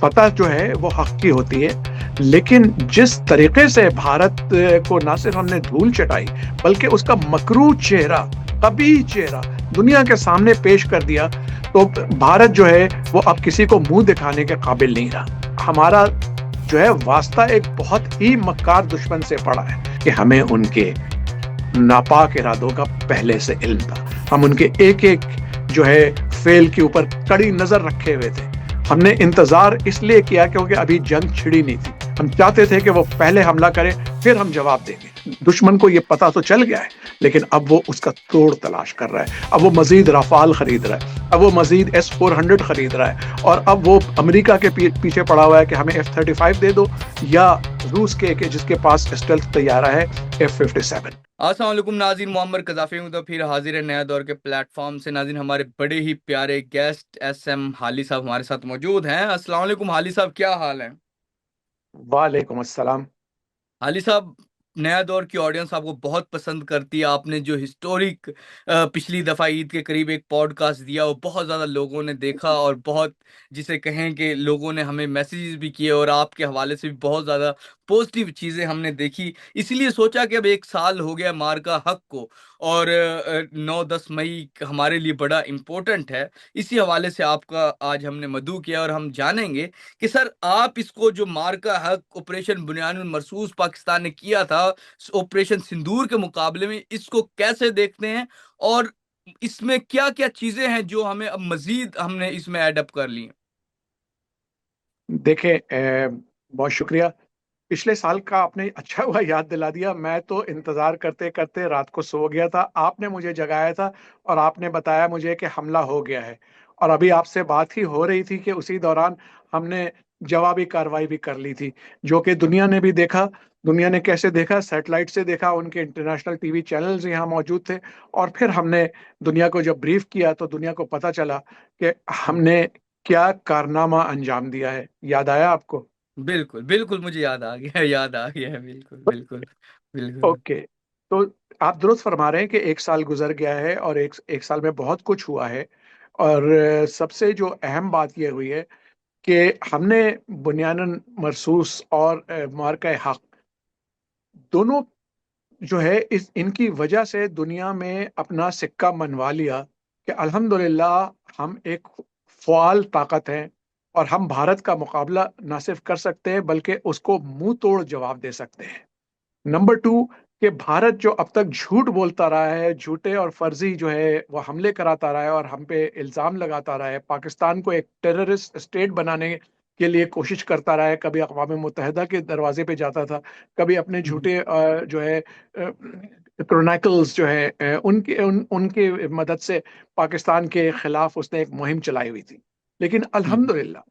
फतह जो है वो हक की होती है, लेकिन जिस तरीके से भारत को ना सिर्फ हमने धूल चटाई, बल्कि उसका मकरू चेहरा, कबीह चेहरा दुनिया के सामने पेश कर दिया, तो भारत जो है वो अब किसी को मुंह दिखाने के काबिल नहीं रहा। हमारा जो है वास्ता एक बहुत ही मक्कार दुश्मन से पड़ा है कि हमें उनके नापाक इरादों का पहले से इल्म था। हम उनके एक-एक जो है फ़ेल के ऊपर कड़ी नज़र रखे हुए थे। हमने इंतज़ार इसलिए किया क्योंकि अभी जंग छिड़ी नहीं थी। हम चाहते थे कि वो पहले हमला करे, फिर हम जवाब देंगे। दुश्मन को ये पता तो चल गया है, लेकिन अब वो उसका तोड़ तलाश कर रहा है। अब वो मज़ीद राफ़ाल खरीद रहा है, अब वो मज़ीद S-400 खरीद रहा है, और अब वो अमेरिका के पीछे पड़ा हुआ है कि हमें F-35 दे दो, या रूस के जिसके पास स्टेल्थ तैयारा है F-57। अस्सलाम वालेकुम नाज़रीन, मोहम्मद कज़ाफ़ी हूँ तो फिर हाजिर है नया दौर के प्लेटफॉर्म से। नाज़रीन, हमारे बड़े ही प्यारे गेस्ट SM हाली साहब हमारे साथ मौजूद हैं। अस्सलाम वालेकुम हाली साहब, क्या हाल है? वालेकुम अस्सलाम। हाली साहब, नया दौर की ऑडियंस आपको बहुत पसंद करती है। आपने जो हिस्टोरिक पिछली दफ़ा ईद के करीब एक पॉडकास्ट दिया, वो बहुत ज़्यादा लोगों ने देखा और बहुत, जिसे कहें कि लोगों ने हमें मैसेजेस भी किए और आपके हवाले से भी बहुत ज़्यादा पॉजिटिव चीज़ें हमने देखी। इसीलिए सोचा कि अब 1 साल हो गया मार्का हक को, और 9-10 मई हमारे लिए बड़ा इम्पोर्टेंट है। इसी हवाले से आपका आज हमने मदऊ किया और हम जानेंगे कि सर, आप इसको जो मार्का हक ऑपरेशन बुनियानुल मरसूस पाकिस्तान ने किया था, ऑपरेशन सिंदूर के मुकाबले में इसको कैसे देखते हैं, और इसमें क्या-क्या चीजें हैं जो हमें अब मजीद हमने इसमें ऐड अप कर ली हैं? देखिए, बहुत शुक्रिया। पिछले साल का आपने अच्छा हुआ याद दिला दिया। मैं तो इंतज़ार करते-करते रात को सो गया था। आपने मुझे जगाया था और आपने बताया मुझे कि हमला हो गया है, और अभी आपसे बात ही हो रही थी कि उसी दौरान हमने जवाबी कार्रवाई भी कर ली थी, जो कि दुनिया ने भी देखा। दुनिया ने कैसे देखा? सैटेलाइट से देखा, उनके इंटरनेशनल टीवी चैनल्स यहाँ मौजूद थे, और फिर हमने दुनिया को जब ब्रीफ़ किया तो दुनिया को पता चला कि हुँ। हमने क्या कारनामा अंजाम दिया है। याद आया आपको? बिल्कुल, बिल्कुल मुझे याद आ गया, याद आ गया है। बिल्कुल, बिल्कुल, बिल्कुल। ओके, तो आप दुरुस्त फरमा रहे हैं कि 1 साल गुज़र गया है, और 1 साल में बहुत कुछ हुआ है, और सबसे जो अहम बात ये हुई है कि हमने बुनियानन मरसूस और मार्का हक़ दोनों जो है, इस इनकी वजह से दुनिया में अपना सिक्का मनवा लिया कि अल्हम्दुलिल्लाह हम एक फ़आल ताकत हैं, और हम भारत का मुकाबला ना सिर्फ़ कर सकते हैं बल्कि उसको मुँह तोड़ जवाब दे सकते हैं। नंबर 2, कि भारत जो अब तक झूठ बोलता रहा है, झूठे और फर्जी जो है वो हमले कराता रहा है और हम पे इल्ज़ाम लगाता रहा है, पाकिस्तान को एक टेररिस्ट स्टेट बनाने के लिए कोशिश करता रहा है, कभी अक़वाम मुत्तहिदा के दरवाज़े पे जाता था, कभी अपने हुँ, हुँ, झूठे जो है क्रॉनिकल्स जो है उनके मदद से पाकिस्तान के खिलाफ उसने एक मुहिम चलाई हुई थी। लेकिन हुँ, अल्हम्दुलिल्लाह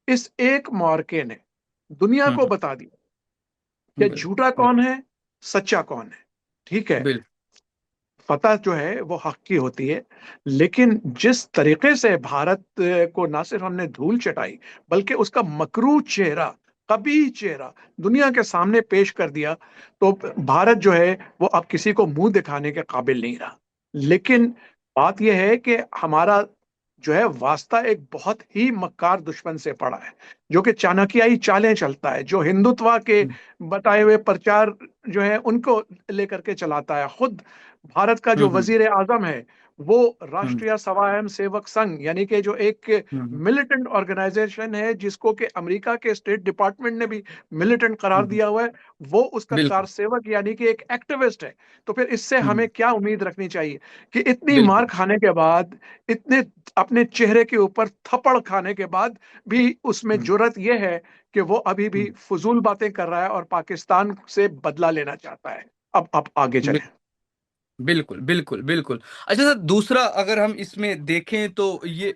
इस एक मार्के ने दुनिया हुँ, को हुँ, बता दिया कि बिल्कुल, झूठा बिल्कुल, कौन है, सच्चा कौन है। ठीक है? बिल्कुल, फतह जो है वो हक की होती है, लेकिन जिस तरीके से भारत को ना सिर्फ हमने धूल चटाई, बल्कि उसका मकरू चेहरा, कबीह चेहरा दुनिया के सामने पेश कर दिया, तो भारत जो है वो अब किसी को मुँह दिखाने के काबिल नहीं रहा। लेकिन बात ये है कि हमारा जो है वास्ता एक बहुत ही मक्कार दुश्मन से पड़ा है, जो कि चाणक्याई चालें चलता है, जो हिंदुत्व के हुँ, बताए हुए प्रचार जो है उनको लेकर के चलाता है। खुद भारत का हुँ, जो हुँ, वज़ीर आज़म है, वो हुँ, राष्ट्रीय स्वयं सेवक संघ, यानी कि जो एक हुँ, हुँ, मिलिटेंट ऑर्गेनाइज़ेशन है, जिसको कि अमेरिका के स्टेट डिपार्टमेंट ने भी मिलिटेंट करार हुँ, हुँ, दिया हुआ है, वो उसका बिल्कुल, कारसेवक यानी कि एक एक्टिविस्ट है। तो फिर इससे हुँ, हमें हुँ, क्या उम्मीद रखनी चाहिए कि इतनी मार बिल्कुल, खाने के बाद, इतने अपने चेहरे के ऊपर थप्पड़ खाने के बाद भी उसमें हुँ, जुर्रत ये है कि वो अभी भी हुँ, फ़ुज़ूल बातें कर रहा है और पाकिस्तान से बदला लेना चाहता है। अब आप आगे बिल चलें। बिल्कुल, बिल्कुल, बिल्कुल। अच्छा सर, दूसरा अगर हम इसमें देखें तो ये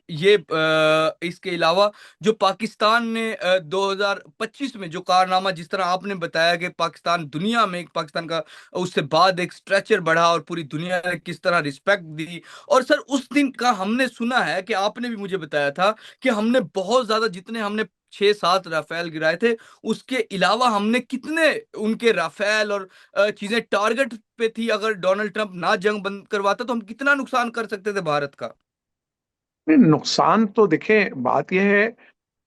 इसके अलावा जो पाकिस्तान ने 2025 में जो कारनामा, जिस तरह आपने बताया कि पाकिस्तान दुनिया में, पाकिस्तान का उससे बाद एक स्ट्रेचर बढ़ा और पूरी दुनिया ने किस तरह रिस्पेक्ट दी। और सर, उस दिन का हमने सुना है कि आपने भी मुझे बताया था कि हमने बहुत ज़्यादा, जितने हमने 6-7 राफ़ेल गिराए थे, उसके अलावा हमने कितने उनके राफ़ेल और चीज़ें टारगेट पे थी। अगर डोनाल्ड ट्रंप ना जंग बंद करवाता तो हम कितना नुकसान कर सकते थे भारत का। नहीं, नुकसान तो देखिए, बात ये है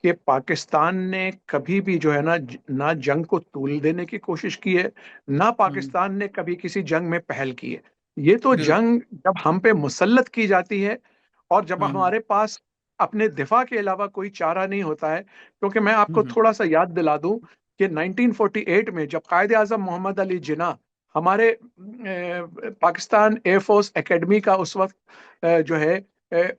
कि पाकिस्तान ने कभी भी जो है ना ना जंग को तूल देने की कोशिश की है, ना हम्म। पाकिस्तान ने कभी किसी जंग में पहल की है। ये तो बिल्कुल। जंग जब हम पे मुसल्लत की जाती है और जब हम्म। हमारे पास अपने दिफा के अलावा कोई चारा नहीं होता है। क्योंकि मैं आपको हम्म। थोड़ा सा याद दिला दूं कि 1948 में जब कायदे आजम मोहम्मद अली जिन्ना हमारे पाकिस्तान एयरफोर्स एकेडमी का उस वक्त जो है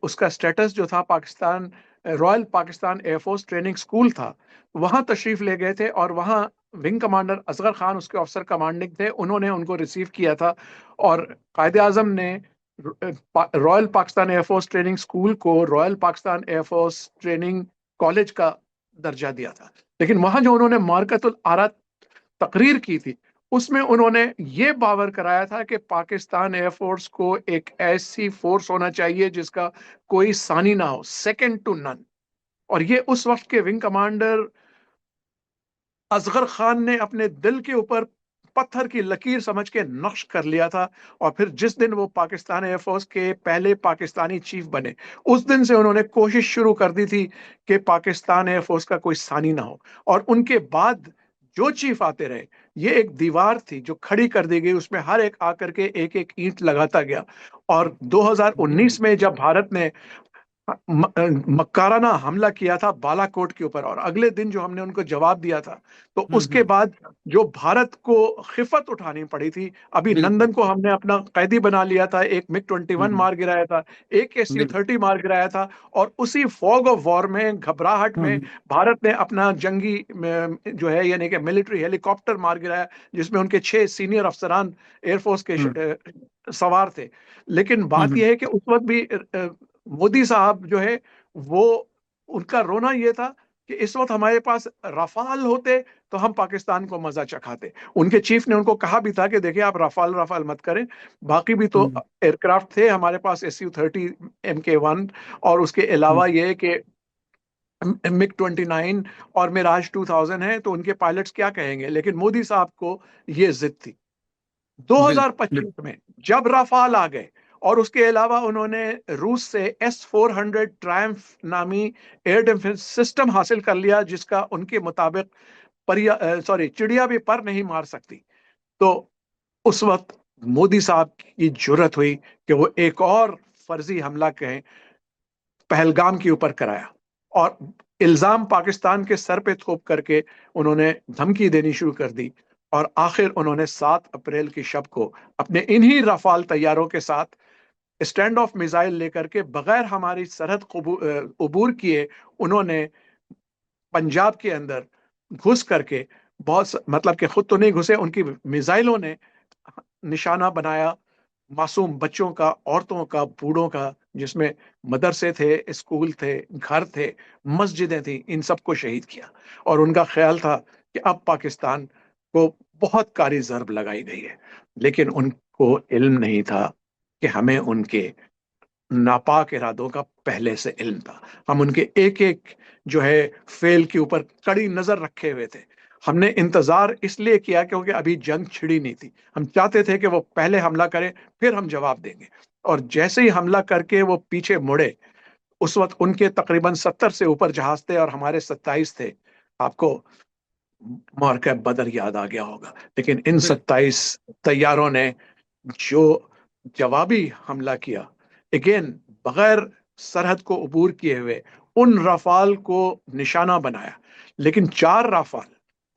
उसका स्टेटस जो था Pakistan royal Pakistan air force training school था, वहां तशरीफ ले गए थे और वहां विंग कमांडर असगर खान उसके ऑफिसर कमांडिंग थे, उन्होंने उनको रिसीव किया था। और कायदे आजम ने royal Pakistan air force training school को royal Pakistan air force training college का दर्जा दिया था। लेकिन वहां जो उन्होंने मार्कतुल आरा तकरीर की थी, उसमें उन्होंने ये बावर कराया था कि पाकिस्तान एयरफोर्स को एक ऐसी फोर्स होना चाहिए जिसका कोई सानी ना हो, सेकंड टू नन। और ये उस वक्त के विंग कमांडर असगर खान ने अपने दिल के ऊपर पत्थर की लकीर समझ के नक्श कर लिया था। और फिर जिस दिन वो पाकिस्तान एयरफोर्स के पहले पाकिस्तानी चीफ बने, उस दिन से उन्होंने कोशिश शुरू कर दी थी कि पाकिस्तान एयरफोर्स का कोई सानी ना हो। और उनके बाद जो चीफ आते रहे, ये एक दीवार थी जो खड़ी कर दी गई, उसमें हर एक आकर के एक एक ईंट लगाता गया। और 2019 हम्म। में जब भारत ने मक्काराना हमला किया था बालाकोट के ऊपर, और अगले दिन जो हमने उनको जवाब दिया था, तो उसके हम्म। बाद जो भारत को खिफत उठानी पड़ी थी। अभी बिल्कुल। नंदन को हमने अपना कैदी बना लिया था, एक मिग 21 हम्म। मार गिराया था, एक बिल्कुल। SU-30 मार गिराया था। और उसी फॉग ऑफ वॉर में, घबराहट में, हम्म। भारत ने अपना जंगी जो है यानी कि मिलिट्री हेलीकॉप्टर मार गिराया, जिसमें उनके 6 सीनियर अफसरान एयरफोर्स के हम्म। सवार थे। लेकिन बात हम्म। यह है कि उस वक्त भी मोदी साहब जो है वो, उनका रोना ये था कि इस वक्त हमारे पास रफाल होते तो हम पाकिस्तान को मजा चखाते। उनके चीफ ने उनको कहा भी था कि देखिए आप रफाल रफाल मत करें, बाकी भी तो हम्म। एयरक्राफ्ट थे हमारे पास, SU-30 MK-1, और उसके हम्म। अलावा ये कि MiG-29 और मिराज 2000 है, तो उनके पायलट्स क्या कहेंगे। लेकिन मोदी साहब को ये जिद थी। बिल्कुल। 2025 में जब राफाल आ गए, और उसके अलावा उन्होंने रूस से S-400 ट्रायम्फ नामी एयर डिफेंस सिस्टम हासिल कर लिया, जिसका उनके मुताबिक परिया सॉरी चिड़िया भी पर नहीं मार सकती। तो उस वक्त मोदी साहब की जुर्रत हुई कि वो एक और फर्जी हमला कहें पहलगाम के ऊपर कराया, और इल्जाम पाकिस्तान के सर पे थोप करके उन्होंने धमकी देनी शुरू कर दी। और आखिर उन्होंने 7 अप्रैल की शब को अपने इन्हीं रफाल तैयारों के साथ स्टैंड ऑफ मिसाइल लेकर के, बगैर हमारी सरहद अबूर किए, उन्होंने पंजाब के अंदर घुस करके, मतलब कि खुद तो नहीं घुसे, उनकी मिसाइलों ने निशाना बनाया मासूम बच्चों का, औरतों का, बूढ़ों का, जिसमें मदरसे थे, स्कूल थे, घर थे, मस्जिदें थी, इन सबको शहीद किया। और उनका ख्याल था कि अब पाकिस्तान को बहुत कारी जर्ब लगाई गई है। लेकिन उनको इल्म नहीं था कि हमें उनके नापाक इरादों का पहले से इल्म था। हम उनके एक एक जो है फेल के ऊपर कड़ी नजर रखे हुए थे। हमने इंतजार इसलिए किया क्योंकि अभी जंग छिड़ी नहीं थी। हम चाहते थे कि वो पहले हमला करें, फिर हम जवाब देंगे। और जैसे ही हमला करके वो पीछे मुड़े, उस वक्त उनके तकरीबन 70 से ऊपर जहाज थे और हमारे 27 थे। आपको मार्का बदर याद आ गया होगा। लेकिन इन बिल्कुल। 27 तैयारों ने जो जवाबी हमला किया, अगेन बगैर सरहद को अबूर किए हुए, उन रफाल को निशाना बनाया। लेकिन 4 रफाल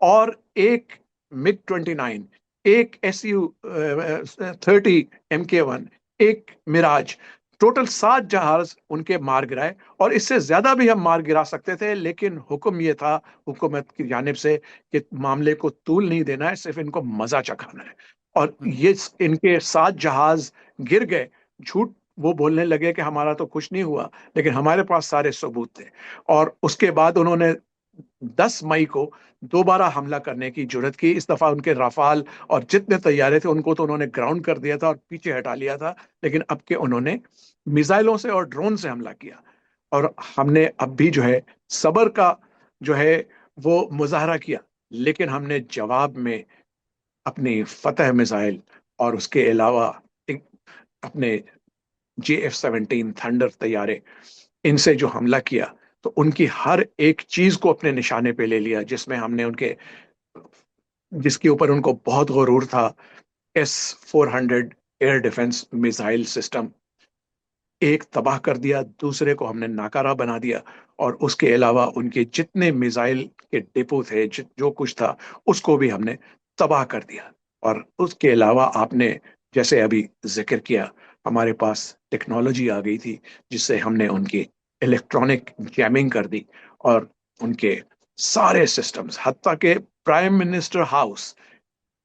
और एक MiG-29, एक SU-30 MK-1, एक मिराज, टोटल 7 जहाज उनके मार गिराए। और इससे ज्यादा भी हम मार गिरा सकते थे, लेकिन हुक्म ये था हुकूमत की जानिब से कि मामले को तूल नहीं देना है, सिर्फ इनको मजा चखाना है। और हम्म। ये इनके 7 जहाज गिर गए। झूठ वो बोलने लगे कि हमारा तो कुछ नहीं हुआ, लेकिन हमारे पास सारे सबूत थे। और उसके बाद उन्होंने 10 मई को दोबारा हमला करने की जुर्रत की। इस दफा उनके राफाल और जितने तैयारे थे उनको तो उन्होंने ग्राउंड कर दिया था और पीछे हटा लिया था। लेकिन अब के उन्होंने मिसाइलों से और ड्रोन से हमला किया। और हमने अब भी जो है सबर का जो है वो मुजाहरा किया। लेकिन हमने जवाब में अपनी फतेह मिसाइल और उसके अलावा एक अपने JF-17 थंडर तैयारे, इनसे जो हमला किया, तो उनकी हर एक चीज को अपने निशाने पे ले लिया, जिसमें हमने उनके जिसके ऊपर उनको बहुत गुरूर था, S-400 air defence missile system, एक तबाह कर दिया, दूसरे को हमने नाकारा बना दिया। और उसके अलावा उनके जितने मिसाइल के डिपो थे, जो कुछ था, उसको भी हमने तबाह कर दिया। और उसके अलावा आपने जैसे अभी जिक्र किया, हमारे पास टेक्नोलॉजी आ गई थी जिससे हमने उनकी इलेक्ट्रॉनिक जैमिंग कर दी, और उनके सारे सिस्टम्स, हत्ता के prime minister house,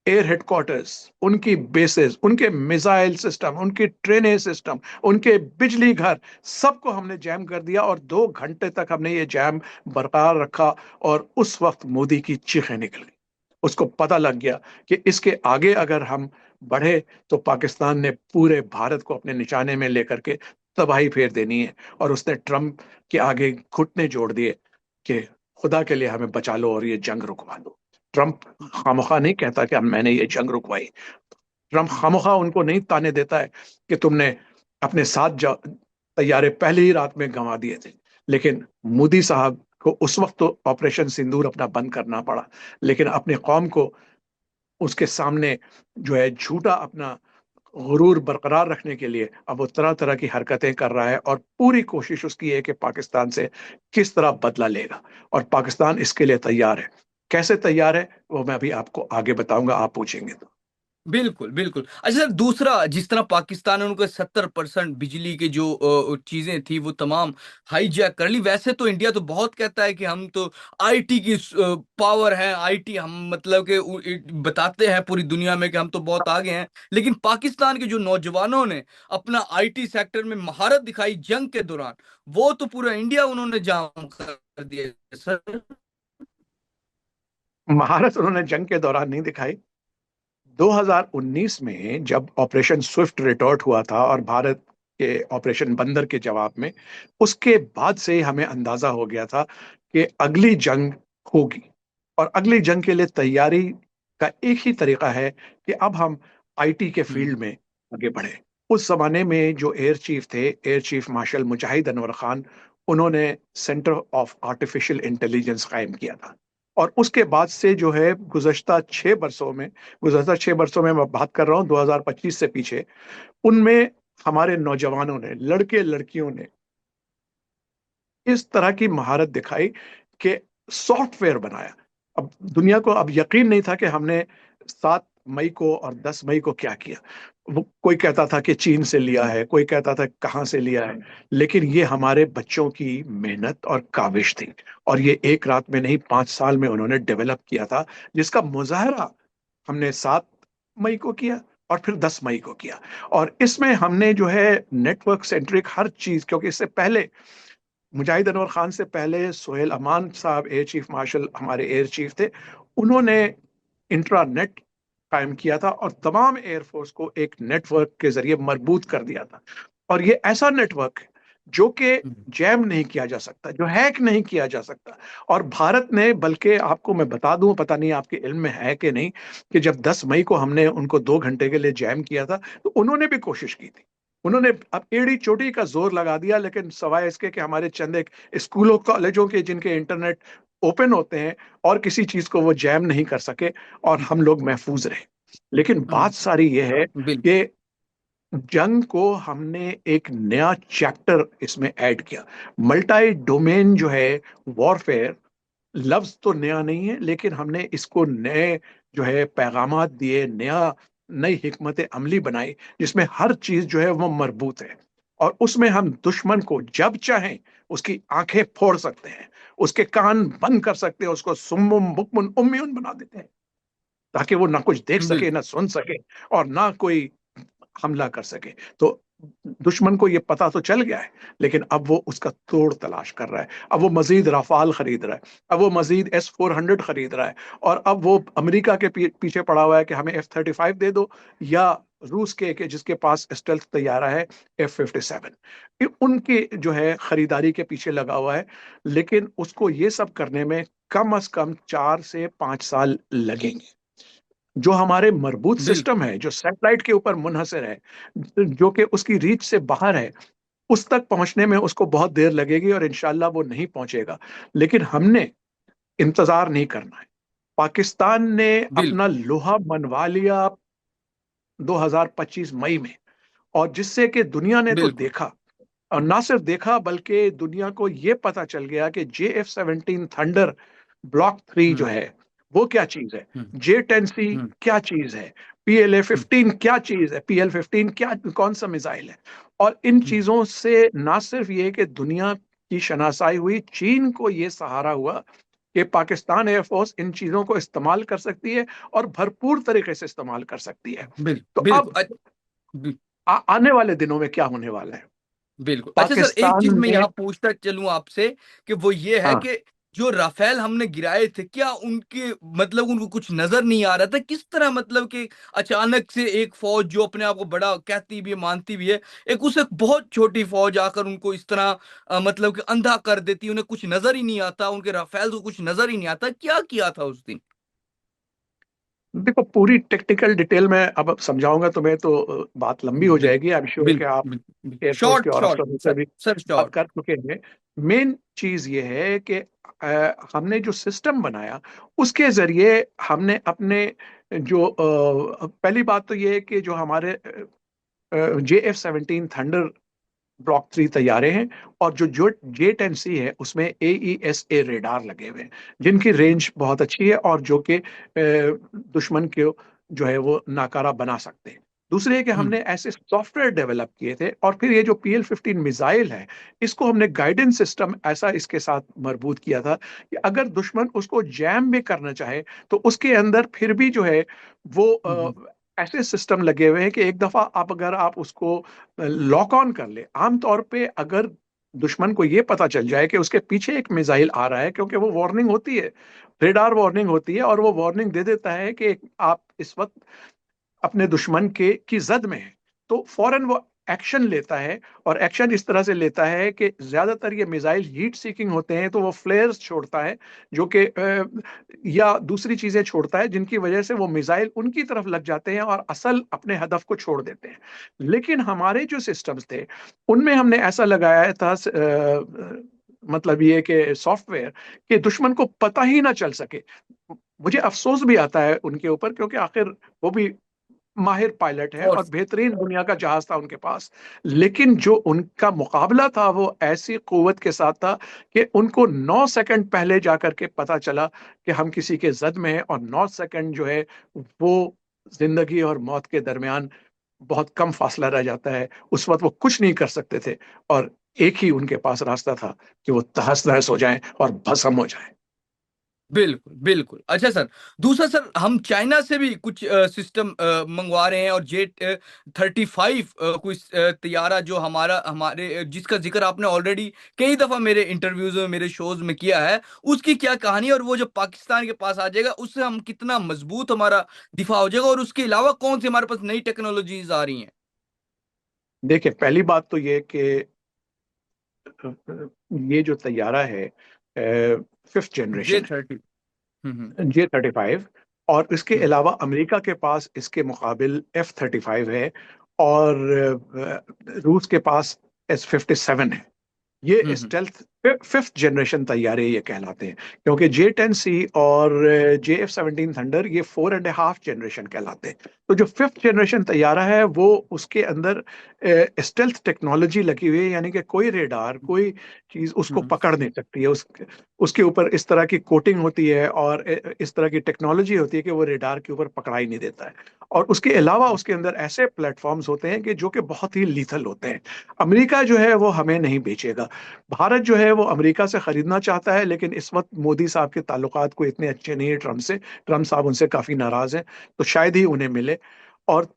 air headquarters, उनकी बेसेस, उनके मिसाइल सिस्टम, उनकी ट्रेनें सिस्टम, उनके बिजली घर, सबको हमने जैम कर दिया। और 2 घंटे तक हमने ये जैम बरकरार रखा। और उस वक्त मोदी की चीखें निकल गई। उसको पता लग गया कि इसके आगे अगर हम बढ़े तो पाकिस्तान ने पूरे भारत को अपने निशाने में लेकर के तबाही फेर देनी है। और उसने ट्रम्प के आगे घुटने जोड़ दिए कि खुदा के लिए हमें बचा लो और ये जंग रुकवा दो। ट्रम्प खामोखा नहीं कहता कि मैंने ये जंग रुकवाई। ट्रम्प खामोखा उनको नहीं ताने देता है कि तुमने अपने साथ तैयारे पहले ही रात में गंवा दिए थे। लेकिन मोदी साहब को उस वक्त तो ऑपरेशन सिंदूर अपना बंद करना पड़ा, लेकिन अपने कौम को उसके सामने जो है झूठा अपना गुरूर बरकरार रखने के लिए अब वो तरह तरह की हरकतें कर रहा है। और पूरी कोशिश उसकी है कि पाकिस्तान से किस तरह बदला लेगा। और पाकिस्तान इसके लिए तैयार है। कैसे तैयार है वो मैं अभी आपको आगे बताऊंगा, आप पूछेंगे तो। बिल्कुल बिल्कुल। अच्छा सर, दूसरा, जिस तरह पाकिस्तान ने उनको 70% बिजली की जो चीजें थी वो तमाम हाईजैक कर ली, वैसे तो इंडिया तो बहुत कहता है कि हम तो आईटी की पावर है, आईटी हम मतलब कि बताते हैं पूरी दुनिया में कि हम तो बहुत आगे हैं। लेकिन पाकिस्तान के जो नौजवानों ने अपना आईटी सेक्टर में महारत दिखाई जंग के दौरान, वो तो पूरा इंडिया उन्होंने जाम कर दिया सर। महारत उन्होंने जंग के दौरान नहीं दिखाई। 2019 में जब ऑपरेशन स्विफ्ट रिटॉर्ट हुआ था और भारत के ऑपरेशन बंदर के जवाब में, उसके बाद से ही हमें अंदाजा हो गया था कि अगली जंग होगी। और अगली जंग के लिए तैयारी का एक ही तरीका है कि अब हम आईटी के हम्म। फील्ड में आगे बढ़े। उस जमाने में जो एयर चीफ थे, एयर चीफ मार्शल मुजाहिद अनवर खान, उन्होंने सेंटर ऑफ आर्टिफिशियल इंटेलिजेंस कायम किया था। और उसके बाद से जो है गुजशतर 6 वर्षों में मैं बात कर रहा हूँ 2025 से पीछे, उनमें हमारे नौजवानों ने, लड़के लड़कियों ने इस तरह की महारत दिखाई कि सॉफ्टवेयर बनाया। अब दुनिया को अब यकीन नहीं था कि हमने 7 मई को और 10 मई को क्या किया। वो कोई कहता था कि चीन से लिया हम्म। है, कोई कहता था कहाँ से लिया है। लेकिन ये हमारे बच्चों की मेहनत और काविश थी। और ये एक रात में नहीं, 5 साल में उन्होंने डेवलप किया था, जिसका मुजाहरा हमने 7 मई को किया और फिर 10 मई को किया। और इसमें हमने जो है नेटवर्क सेंट्रिक हर चीज, क्योंकि इससे पहले मुजाहिद अनवर खान से पहले सोहेल अमान साहब एयर चीफ मार्शल हमारे एयर चीफ थे। उन्होंने इंट्रानेट कायम किया था और तमाम एयरफोर्स को एक नेटवर्क के जरिए मजबूत कर दिया था। और ये ऐसा नेटवर्क है जो कि हम्म। जैम नहीं किया जा सकता, जो हैक नहीं किया जा सकता। और भारत ने, बल्कि आपको मैं बता दूं, पता नहीं आपके इल्म में है कि नहीं, कि जब 10 मई को हमने उनको 2 घंटे के लिए जैम किया था तो उन्होंने भी कोशिश की थी। उन्होंने अब एड़ी चोटी का जोर लगा दिया, लेकिन सवाए इसके कि हमारे चंद एक स्कूलों कॉलेजों के जिनके इंटरनेट ओपन होते हैं, और किसी चीज को वो जैम नहीं कर सके और हम लोग महफूज रहे। लेकिन बात सारी ये है बिल्कुल। कि जंग को हमने एक नया चैप्टर इसमें ऐड किया। मल्टी डोमेन जो है वॉरफेयर, लफ्ज तो नया नहीं है, लेकिन हमने इसको नए जो है पैगामात दिए, नई हिकमत अमली बनाई, जिसमें हर चीज जो है वो मरबूत है। और उसमें हम दुश्मन को जब चाहें उसकी आंखें फोड़ सकते हैं, उसके कान बंद कर सकते हैं, उसको सुम्मुम बुकमुन उम्मियुन बना देते हैं, ताकि वो ना कुछ देख सके, बिल्कुल। ना सुन सके, और ना कोई हमला कर सके। तो दुश्मन को ये पता तो चल गया है, लेकिन अब वो उसका तोड़ तलाश कर रहा है। अब वो मजीद राफाल खरीद रहा है, अब वो मजीद S-400 खरीद रहा है, और अब वो अमेरिका के पीछे पड़ा हुआ है कि हमें F-35 दे दो, या रूस के जिसके पास स्टेल्थ तैयारा है F-57, उनके जो है खरीदारी के पीछे लगा हुआ है। लेकिन उसको ये सब करने में कम अज कम 4 से 5 साल लगेंगे। जो हमारे मरबूत बिल्कुल। सिस्टम है, जो सैटेलाइट के ऊपर मुनहसर है, जो कि उसकी रीच से बाहर है, उस तक पहुंचने में उसको बहुत देर लगेगी और इंशाल्लाह वो नहीं पहुंचेगा। लेकिन हमने इंतजार नहीं करना है। पाकिस्तान ने अपना बिल्कुल लोहा मनवा लिया 2025 मई में, और जिससे कि दुनिया ने तो बिल्कुल। देखा, और ना सिर्फ देखा बल्कि दुनिया को यह पता चल गया कि JF-17 थंडर ब्लॉक 3 जो हम्म है वो क्या चीज है, हम्म J-10C हम्म क्या चीज है, PLA हम्म 15 क्या चीज है, PL-15 क्या कौन सा मिसाइल है। और इन हम्म चीजों से ना सिर्फ ये कि दुनिया की शनासाई हुई, चीन को ये सहारा हुआ कि पाकिस्तान एयरफोर्स इन चीजों को इस्तेमाल कर सकती है और भरपूर तरीके से इस्तेमाल कर सकती है। तो बिल्कुल अब बिल्कुल। आने वाले दिनों में क्या होने वाला है। बिल्कुल। अच्छा सर, एक पाकिस्तान चीज मैं ने, यहाँ पूछता चलूं आपसे कि वो ये है हाँ, कि जो राफेल हमने गिराए थे, क्या उनके मतलब उनको कुछ नजर नहीं आ रहा था किस तरह, मतलब कि अचानक से एक फौज जो अपने आप को बड़ा कहती भी है, मानती भी है, एक उससे बहुत छोटी फौज आकर उनको इस तरह मतलब कि अंधा कर देती, उन्हें कुछ नजर ही नहीं आता, उनके राफेल को कुछ नजर ही नहीं आता, क्या किया था उस दिन? देखो पूरी टेक्निकल डिटेल में अब समझाऊंगा तुम्हें तो बात लंबी हो बिल्कुल जाएगी। आई एम श्योर कि आप बिल्कुल बिल्कुल, एयरफोर्स के शॉर्ट और शॉर्ट अफसरों से सर, भी सर बात शॉर्ट। कर चुके हैं। मेन चीज ये है कि हमने जो सिस्टम बनाया उसके जरिए हमने अपने जो पहली बात तो ये है कि जो हमारे JF-17 ब्लॉक 3 तैयारे हैं, और जो जो J-10C है उसमें AESA रेडार लगे हुए हैं, जिनकी रेंज बहुत अच्छी है और जो कि दुश्मन को जो है वो नाकारा बना सकते हैं। दूसरे है कि हमने हम्म ऐसे सॉफ्टवेयर डेवलप किए थे, और फिर ये जो PL-15 मिसाइल है इसको हमने गाइडेंस सिस्टम ऐसा इसके साथ मरबूत किया था कि अगर दुश्मन उसको जैम भी करना चाहे तो उसके अंदर फिर भी जो है वो हम्म ऐसे सिस्टम लगे हुए हैं कि एक दफा आप अगर आप उसको लॉक ऑन कर ले, आमतौर पे अगर दुश्मन को ये पता चल जाए कि उसके पीछे एक मिसाइल आ रहा है, क्योंकि वो वार्निंग होती है, रेडार वार्निंग होती है, और वो वार्निंग दे देता है कि आप इस वक्त अपने दुश्मन के की जद में है, तो फौरन वो एक्शन लेता है। और एक्शन इस तरह से लेता है कि ज्यादातर ये मिसाइल हीट सीकिंग होते हैं, तो वो फ्लेयर्स छोड़ता है जो कि या दूसरी चीजें छोड़ता है जिनकी वजह से वो मिसाइल उनकी तरफ लग जाते हैं और असल अपने हदफ को छोड़ देते हैं। लेकिन हमारे जो सिस्टम्स थे उनमें हमने ऐसा लगाया था मतलब ये कि सॉफ्टवेयर, कि दुश्मन को पता ही ना चल सके। मुझे अफसोस भी आता है उनके ऊपर, क्योंकि आखिर वो भी माहिर पायलट है और और बेहतरीन दुनिया का जहाज था उनके पास। लेकिन जो उनका मुकाबला था वो ऐसी कुव्वत के साथ था कि उनको 9 सेकंड पहले जाकर के पता चला कि हम किसी के जद में हैं, और 9 सेकंड जो है वो जिंदगी और मौत के दरमियान बहुत कम फासला रह जाता है। उस वक्त वो कुछ नहीं कर सकते थे, और एक ही उनके पास रास्ता था कि वो तहस नहस हो जाएं और भस्म हो जाएं। बिल्कुल बिल्कुल। अच्छा सर, दूसरा सर, हम चाइना से भी कुछ सिस्टम मंगवा रहे हैं, और J-35 कुछ तैयारा जो हमारा हमारे जिसका जिक्र आपने ऑलरेडी कई दफा मेरे इंटरव्यूज में, मेरे शोज में किया है, उसकी क्या कहानी, और वो जो पाकिस्तान के पास आ जाएगा उससे हम कितना मजबूत हमारा दिफा हो जाएगा, और उसके अलावा कौन सी हमारे पास नई टेक्नोलॉजीज आ रही हैं? देखिए पहली बात तो ये कि ये जो तैयारा है 5th जनरेशन है, J-30। हम्म J-35, और इसके हम्म अलावा अमेरिका के पास इसके मुकाबिल F-35 है, और रूस के पास S-57 है। ये हम्म 5th जनरेशन तैयारे ये कहलाते हैं, क्योंकि J-10C और JF-17 थंडर ये 4.5 जनरेशन कहलाते हैं। तो जो 5th जनरेशन तैयारा है वो उसके अंदर स्टेल्थ टेक्नोलॉजी लगी हुई है, यानी कि कोई रेडार कोई चीज उसको हम्म पकड़ नहीं सकती है। उसके ऊपर इस तरह की कोटिंग होती है और इस तरह की टेक्नोलॉजी होती है कि वो रेडार के ऊपर पकड़ाई नहीं देता है। और उसके अलावा उसके अंदर ऐसे प्लेटफॉर्म्स होते हैं कि जो कि बहुत ही लीथल होते हैं। अमेरिका जो है वो हमें नहीं बेचेगा। भारत जो है वो अमेरिका से खरीदना चाहता है, लेकिन इस वक्त मोदी साहब के ताल्लुकात को इतने अच्छे नहीं है ट्रम्प से। ट्रम्प साहब उनसे काफी नाराज हैं, तो शायद ही उन्हें मिले। और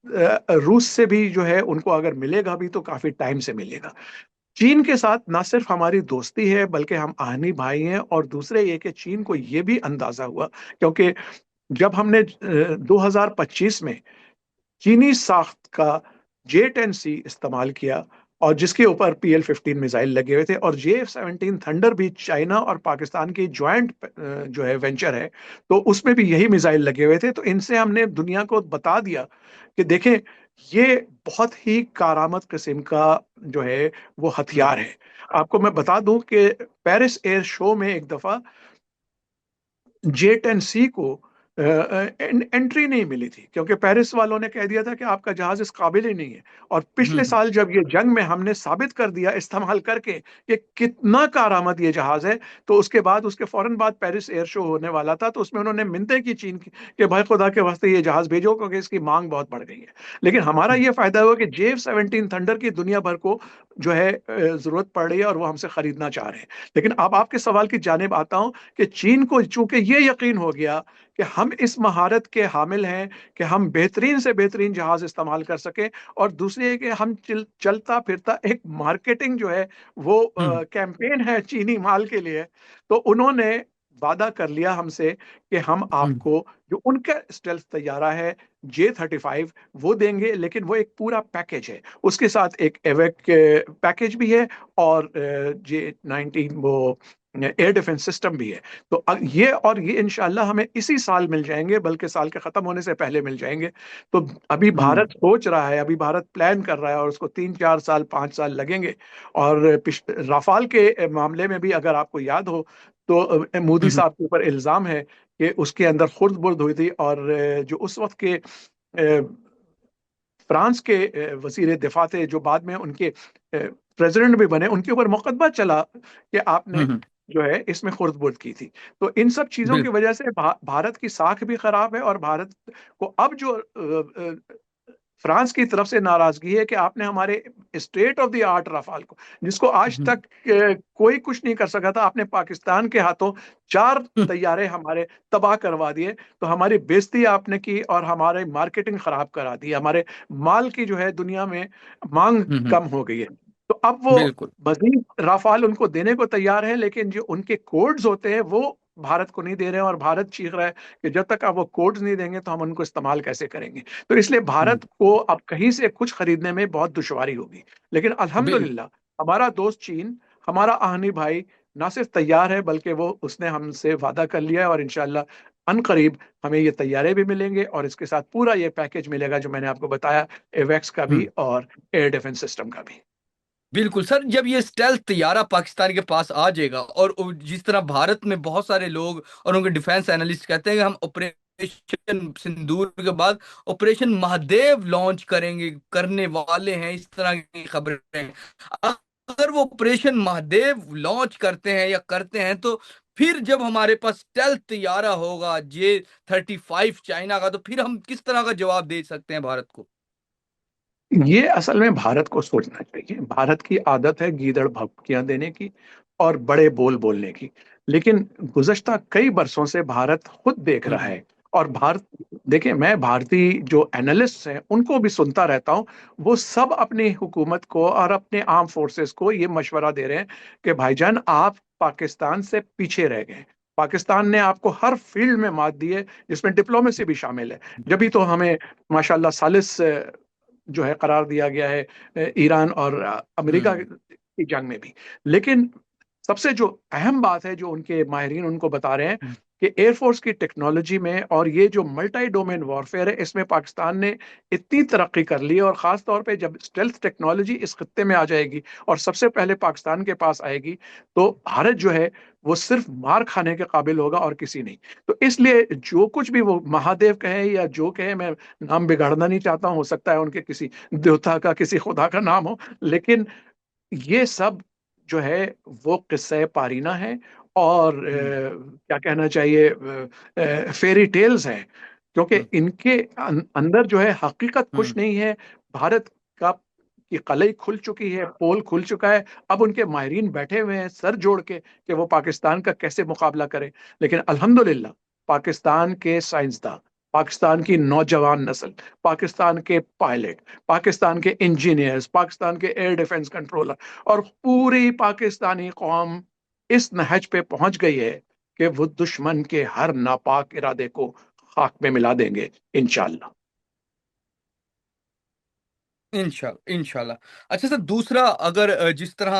रूस से भी जो है उनको अगर मिलेगा भी तो काफी टाइम से मिलेगा। चीन के साथ ना सिर्फ हमारी दोस्ती है बल्कि हम आहनी भाई हैं। और दूसरे ये कि चीन को ये भी अंदाजा हुआ, क्योंकि जब हमने 2025 में चीनी साख्त का J-10C इस्तेमाल किया, और जिसके ऊपर PL-15 मिसाइल लगे हुए थे, और JF-17 थंडर भी चाइना और पाकिस्तान की ज्वाइंट जो है वेंचर है, तो उसमें भी यही मिसाइल लगे हुए थे। तो इनसे हमने दुनिया को बता दिया कि देखें ये बहुत ही कारामत किस्म का जो है वो हम्म हथियार है। आपको मैं बता दूं कि पेरिस एयर शो में एक दफा J10C को एंट्री नहीं मिली थी, क्योंकि पेरिस वालों ने कह दिया था कि आपका जहाज इस काबिल ही नहीं है। और पिछले हम्म साल जब ये जंग में हमने साबित कर दिया इस्तेमाल करके कि कितना कारआमद ये जहाज है, तो उसके बाद, उसके फौरन बाद पेरिस एयर शो होने वाला था, तो उसमें उन्होंने मिन्नतें की चीन की कि भाई खुदा के वास्ते ये जहाज भेजो, क्योंकि इसकी मांग बहुत बढ़ गई है। लेकिन हमारा हम्म ये फायदा हुआ कि JF-17 थंडर की दुनिया भर को जो है जरूरत पड़ रही है, और वो हमसे खरीदना चाह रहे हैं। लेकिन अब आपके सवाल की जानिब आता हूं कि चीन को चूंकि ये यकीन हो गया कि हम इस महारत के हामिल हैं कि हम बेहतरीन से बेहतरीन जहाज इस्तेमाल कर सकें, और दूसरी है कि हम चलता फिरता एक मार्केटिंग जो है वो हम्म कैंपेन है चीनी माल के लिए। तो उन्होंने वादा कर लिया हमसे कि हम हम्म आपको जो उनका स्टेल्थ तैयारा है J-35 वो देंगे, लेकिन वो एक पूरा पैकेज है, उसके साथ एक एवेक पैकेज भी है, और J-19 वो एयर डिफेंस सिस्टम भी है। तो ये इंशाल्लाह हमें इसी साल मिल जाएंगे, बल्कि साल के खत्म होने से पहले मिल जाएंगे। तो अभी हम्म भारत सोच रहा है, अभी भारत प्लान कर रहा है, और उसको 3-4 साल 5 साल लगेंगे। और राफाल के मामले में भी अगर आपको याद हो, तो मोदी हम्म साहब के ऊपर इल्जाम है कि उसके अंदर खुर्द बुर्द हुई थी, और जो उस वक्त के फ्रांस के वजीर दिफा थे, जो बाद में उनके प्रेसिडेंट भी बने, उनके ऊपर मुकदमा चला कि आपने हम्म, जो है इसमें खुर्द बुर्द की थी। तो इन सब चीजों की बिल्कुल वजह से भारत की साख भी खराब है, और भारत को अब जो फ्रांस की तरफ से नाराजगी है कि आपने हमारे state of the art Rafale को, जिसको आज हम्म तक कोई कुछ नहीं कर सका था, आपने पाकिस्तान के हाथों 4 तैयारे हमारे तबाह करवा दिए। तो हमारी बेइज्जती आपने की, और हमारे मार्केटिंग खराब करा दी, हमारे माल की जो है दुनिया में मांग हम्म, कम हो गई है। तो अब वो बिल्कुल मजीद राफाल उनको देने को तैयार है, लेकिन जो उनके कोड्स होते हैं वो भारत को नहीं दे रहे हैं, और भारत चीख रहा है कि जब तक आप वो कोड्स नहीं देंगे तो हम उनको इस्तेमाल कैसे करेंगे। तो इसलिए हम्म, भारत को अब कहीं से कुछ खरीदने में बहुत दुश्वारी होगी। लेकिन बिल्कुल अल्हम्दुलिल्लाह हमारा दोस्त चीन, हमारा आहनी भाई, ना सिर्फ तैयार है, बल्कि वो उसने हमसे वादा कर लिया है, और इंशाल्लाह अनकरीब हमें ये तैयारे भी मिलेंगे, और इसके साथ पूरा ये पैकेज मिलेगा जो मैंने आपको बताया, एवेक्स का भी हम्म और एयर डिफेंस सिस्टम का भी। बिल्कुल सर, जब ये स्टेल्थ तैयारा पाकिस्तान के पास आ जाएगा, और जिस तरह भारत में बहुत सारे लोग और उनके डिफेंस एनालिस्ट कहते हैं कि हम ऑपरेशन सिंदूर के बाद ऑपरेशन महादेव लॉन्च करेंगे, करने वाले हैं, इस तरह की खबरें हैं। अगर वो ऑपरेशन महादेव लॉन्च करते हैं या करते हैं, तो फिर जब हमारे पास स्टेल्थ तैयारा होगा J-35 चाइना का, तो फिर हम किस तरह का जवाब दे सकते हैं भारत को? ये असल में भारत को सोचना चाहिए। भारत की आदत है गीदड़ भभकियां देने की और बड़े बोल बोलने की। लेकिन गुज़श्ता कई बरसों से भारत खुद देख रहा हम्म है, और भारत, देखिए, मैं भारतीय जो एनालिस्ट हैं उनको भी सुनता रहता हूं। वो सब अपनी हुकूमत को और अपने आर्म फोर्सेस को ये मशवरा दे रहे हैं कि भाईजान, आप पाकिस्तान से पीछे रह गए। पाकिस्तान ने आपको हर फील्ड में मात दी है, जिसमें डिप्लोमेसी भी शामिल है। जब भी तो हमें माशाल्लाह सालिस जो है करार दिया गया है ईरान और अमेरिका हम्म की जंग में भी। लेकिन सबसे जो अहम बात है, जो उनके माहिरीन उनको बता रहे हैं, हम्म कि एयरफोर्स की टेक्नोलॉजी में और ये जो मल्टी डोमेन वॉरफेयर है, इसमें पाकिस्तान ने इतनी तरक्की कर ली है। और ख़ास तौर पे जब स्टेल्थ टेक्नोलॉजी इस खत्ते में आ जाएगी और सबसे पहले पाकिस्तान के पास आएगी, तो भारत जो है वो सिर्फ मार खाने के काबिल होगा और किसी नहीं। तो इसलिए जो कुछ भी वो महादेव कहे या जो कहे, मैं नाम बिगाड़ना नहीं चाहता हूँ, हो सकता है उनके किसी देवता का, किसी खुदा का नाम हो, लेकिन ये सब जो है वो किस्से पारीना है, और हम्म क्या कहना चाहिए, फेरी टेल्स हैं। क्योंकि हम्म इनके अंदर जो है हकीकत कुछ हम्म नहीं है। भारत का की कलई खुल चुकी है, पोल खुल चुका है। अब उनके माहिरीन बैठे हुए हैं सर जोड़ के कि वो पाकिस्तान का कैसे मुकाबला करें। लेकिन अल्हम्दुलिल्लाह पाकिस्तान के साइंसदान, पाकिस्तान की नौजवान नस्ल, पाकिस्तान के पायलट, पाकिस्तान के इंजीनियर्स, पाकिस्तान के एयर डिफेंस कंट्रोलर, और पूरी पाकिस्तानी कौम इस नहज पे पहुंच गई है कि वो दुश्मन के हर नापाक इरादे को खाक में मिला देंगे इंशाल्लाह। इंशाल्लाह इंशाल्लाह। अच्छा सर, दूसरा, अगर जिस तरह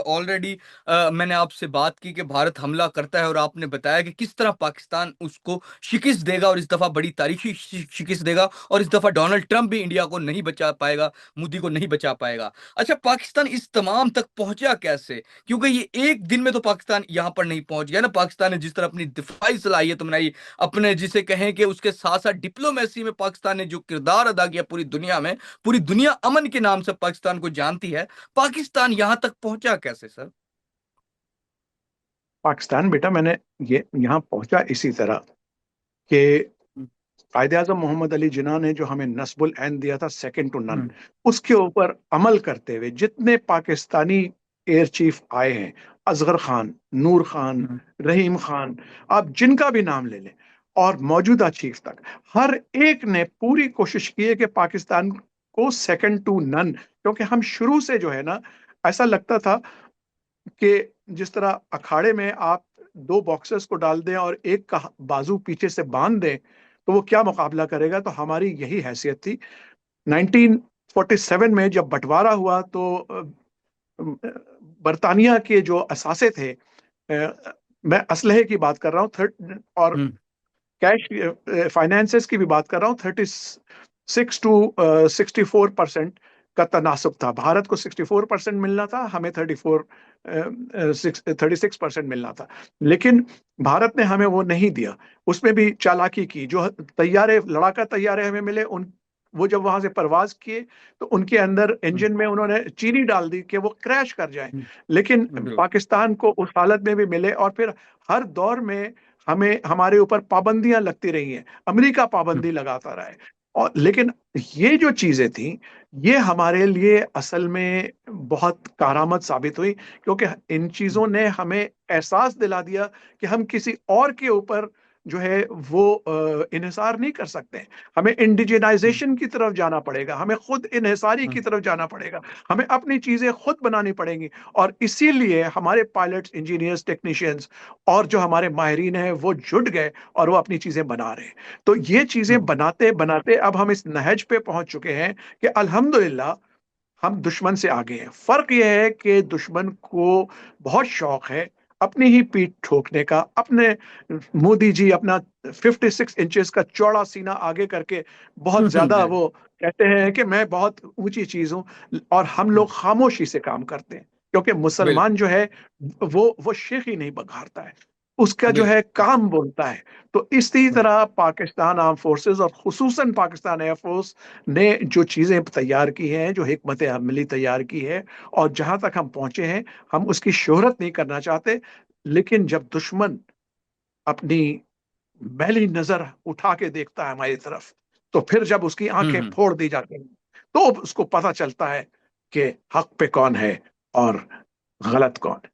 ऑलरेडी मैंने आपसे बात की कि भारत हमला करता है और आपने बताया कि किस तरह पाकिस्तान उसको शिकस्त देगा, और इस दफा बड़ी तारीखी शिकस्त देगा, और इस दफा डोनाल्ड ट्रंप भी इंडिया को नहीं बचा पाएगा, मोदी को नहीं बचा पाएगा। अच्छा, पाकिस्तान इस तमाम तक पहुंचा कैसे? क्योंकि ये एक दिन में तो पाकिस्तान यहां पर नहीं पहुंच गया ना। पाकिस्तान ने जिस तरह अपनी दिफाई सलाहियत बनाई, अपने जिसे कहें कि उसके साथ साथ डिप्लोमेसी में पाकिस्तान ने जो किरदार अदा किया पूरी दुनिया में, पूरी दुनिया अमन के नाम से पाकिस्तान को जानती है। पाकिस्तान यहां तक पहुंचा कैसे सर? पाकिस्तान बेटा, मैंने ये यहाँ पहुंचा इसी तरह कि हम्म। कायदे आजम मोहम्मद अली जिन्ना ने जो हमें नस्बुल ऐन दिया था, सेकंड टू नन, हम्म। उसके ऊपर अमल करते हुए जितने पाकिस्तानी एयर चीफ आए हैं, असगर खान, नूर खान, हम्म। रहीम खान, आप जिनका भी नाम ले लें, और मौजूदा चीफ तक, हर एक ने पूरी कोशिश की है कि पाकिस्तान को सेकंड टू नन, क्योंकि हम शुरू से जो है ना, ऐसा लगता था कि जिस तरह अखाड़े में आप दो बॉक्सर्स को डाल दें और एक का बाजू पीछे से बांध दें, तो वो क्या मुकाबला करेगा। तो हमारी यही हैसियत थी। 1947 में जब बंटवारा हुआ तो बरतानिया के जो असासे थे, मैं असलहे की बात कर रहा हूँ, थर्ड और हम्म। कैश फाइनेंसेस की भी बात कर रहा हूँ, 36 to 64% का तनासब था। भारत को 64% मिलना था, हमें 36% मिलना था। लेकिन भारत ने हमें वो नहीं दिया। उसमें भी चालाकी की। जो तैयारे, लड़ाका तैयारे हमें मिले, उन वो जब वहां से परवाज किए तो उनके अंदर हम्म। इंजन में उन्होंने चीनी डाल दी कि वो क्रैश कर जाए। लेकिन बिल्कुल। पाकिस्तान को उस हालत में भी मिले, और फिर हर दौर में हमें, हमारे ऊपर पाबंदियां लगती रही हैं। अमेरिका हम्म। पाबंदी लगाता रहा है। और लेकिन ये जो चीजें थी, ये हमारे लिए असल में बहुत कारामद साबित हुई, क्योंकि इन चीजों ने हमें एहसास दिला दिया कि हम किसी और के ऊपर जो है वो इन्हिसार नहीं कर सकते। हमें हम्म। इंडिजिनाइजेशन की तरफ जाना पड़ेगा, हमें खुद इन्हिसारी की हम्म। तरफ जाना पड़ेगा, हमें अपनी चीजें खुद बनानी पड़ेंगी। और इसीलिए हमारे पायलट्स, इंजीनियर्स, टेक्नीशियंस और जो हमारे माहिरीन हैं वो जुट गए और वो अपनी चीजें बना रहे हैं। तो ये चीजें हम्म। बनाते बनाते अब हम इस नहज पे पहुंच चुके हैं कि अल्हम्दुलिल्लाह हम दुश्मन से आगे हैं। फर्क यह है कि दुश्मन को बहुत शौक है अपनी ही पीठ ठोकने का। अपने मोदी जी अपना 56 इंचेस का चौड़ा सीना आगे करके बहुत ज्यादा बिल्कुल। वो कहते हैं कि मैं बहुत ऊंची चीज हूं, और हम हम्म। लोग खामोशी से काम करते हैं। क्योंकि मुसलमान बिल्कुल। जो है वो शेख ही नहीं बघारता है, उसका जो है बिल्कुल। काम बोलता है। तो इसी हम्म। तरह पाकिस्तान आर्म फोर्सेस और खुसूसन पाकिस्तान एयरफोर्स ने जो चीजें तैयार की हैं, जो हिकमत अमली तैयार की है, और जहां तक हम पहुंचे हैं, हम उसकी शोहरत नहीं करना चाहते। लेकिन जब दुश्मन अपनी मैली नजर उठा के देखता है हमारी तरफ, तो फिर जब उसकी आंखें हम्म। फोड़ दी जाती हैं, तो उसको पता चलता है कि हक पे कौन है और गलत कौन है।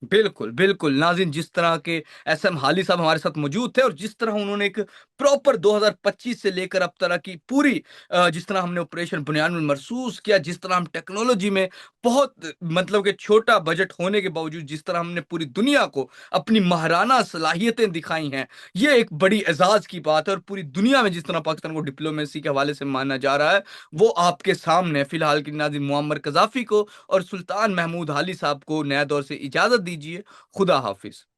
बिल्कुल बिल्कुल नाजिन, जिस तरह के एसएम हाली साहब हमारे साथ मौजूद थे, और जिस तरह उन्होंने एक प्रॉपर 2025 से लेकर अब तरह की पूरी जिस तरह हमने ऑपरेशन बुनियाद महसूस किया, जिस तरह हम टेक्नोलॉजी में बहुत मतलब कि छोटा बजट होने के बावजूद जिस तरह हमने पूरी दुनिया को अपनी महाराना सलाहियतें दिखाई हैं, ये एक बड़ी एजाज की बात है। और पूरी दुनिया में जिस तरह पाकिस्तान को डिप्लोमेसी के हवाले से माना जा रहा है, वो आपके सामने है। फिलहाल की नाजिन, मुअम्मर कजाफी को और सुल्तान महमूद हाली साहब को नया दौर से इजाजत दीजिए। खुदा हाफिज।